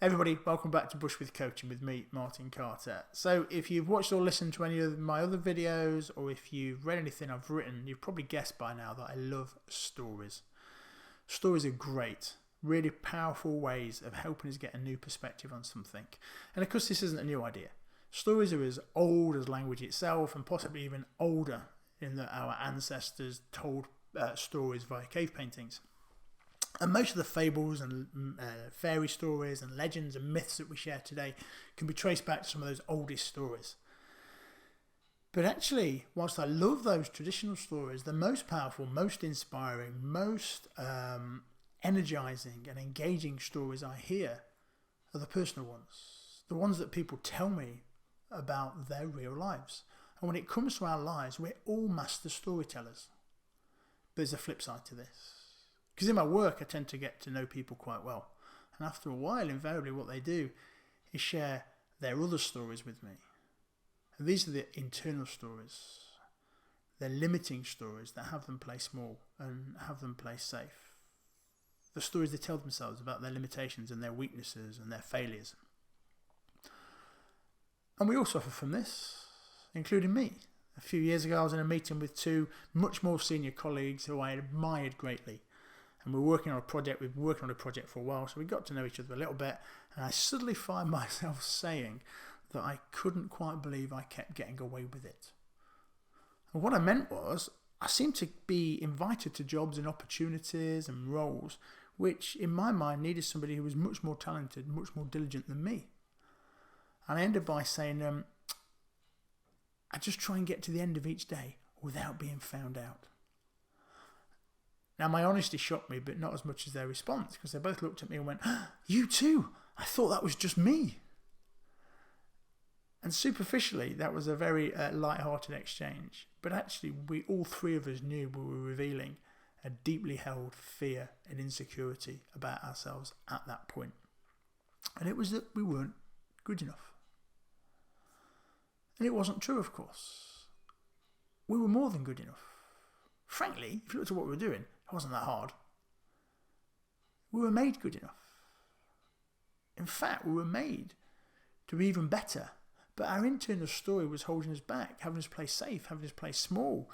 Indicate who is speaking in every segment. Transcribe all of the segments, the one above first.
Speaker 1: Everybody, welcome back to Bush with Coaching with me, Martin Carter. So if you've watched or listened to any of my other videos, or if you've read anything I've written, you've probably guessed by now that I love stories. Stories are great, really powerful ways of helping us get a new perspective on something. And of course, this isn't a new idea. Stories are as old as language itself, and possibly even older, in that our ancestors told stories via cave paintings. And most of the fables and fairy stories and legends and myths that we share today can be traced back to some of those oldest stories. But actually, whilst I love those traditional stories, the most powerful, most inspiring, most energizing and engaging stories I hear are the personal ones. The ones that people tell me about their real lives. And when it comes to our lives, we're all master storytellers. But there's a flip side to this. Because in my work, I tend to get to know people quite well. And after a while, invariably what they do is share their other stories with me. And these are the internal stories. They're limiting stories that have them play small and have them play safe. The stories they tell themselves about their limitations and their weaknesses and their failures. And we all suffer from this, including me. A few years ago, I was in a meeting with two much more senior colleagues who I admired greatly. And we're working on a project. We've been working on a project for a while, so we got to know each other a little bit. And I suddenly find myself saying that I couldn't quite believe I kept getting away with it. And what I meant was, I seemed to be invited to jobs and opportunities and roles, which in my mind needed somebody who was much more talented, much more diligent than me. And I ended by saying, I just try and get to the end of each day without being found out. Now, my honesty shocked me, but not as much as their response, because they both looked at me and went, "You too? I thought that was just me." And superficially, that was a very light-hearted exchange. But actually, all three of us knew we were revealing a deeply held fear and insecurity about ourselves at that point. And it was that we weren't good enough. And it wasn't true, of course. We were more than good enough. Frankly, if you looked at what we were doing, it wasn't that hard. We were made good enough. In fact, we were made to be even better. But our internal story was holding us back, having us play safe, having us play small.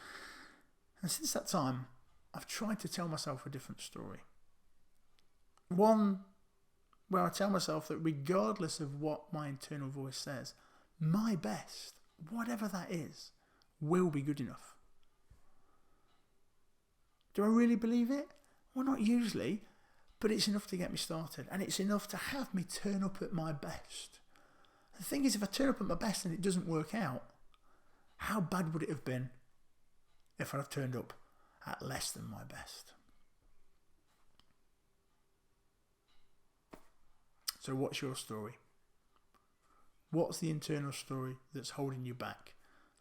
Speaker 1: And since that time, I've tried to tell myself a different story. One where I tell myself that regardless of what my internal voice says, my best, whatever that is, will be good enough. Do I really believe it? Well, not usually, but it's enough to get me started, and it's enough to have me turn up at my best. The thing is, if I turn up at my best and it doesn't work out, how bad would it have been if I'd have turned up at less than my best? So what's your story? What's the internal story that's holding you back,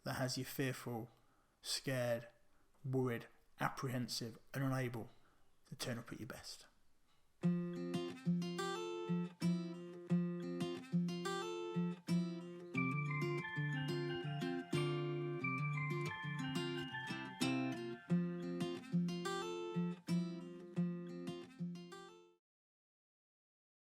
Speaker 1: that has you fearful, scared, worried, apprehensive and unable to turn up at your best?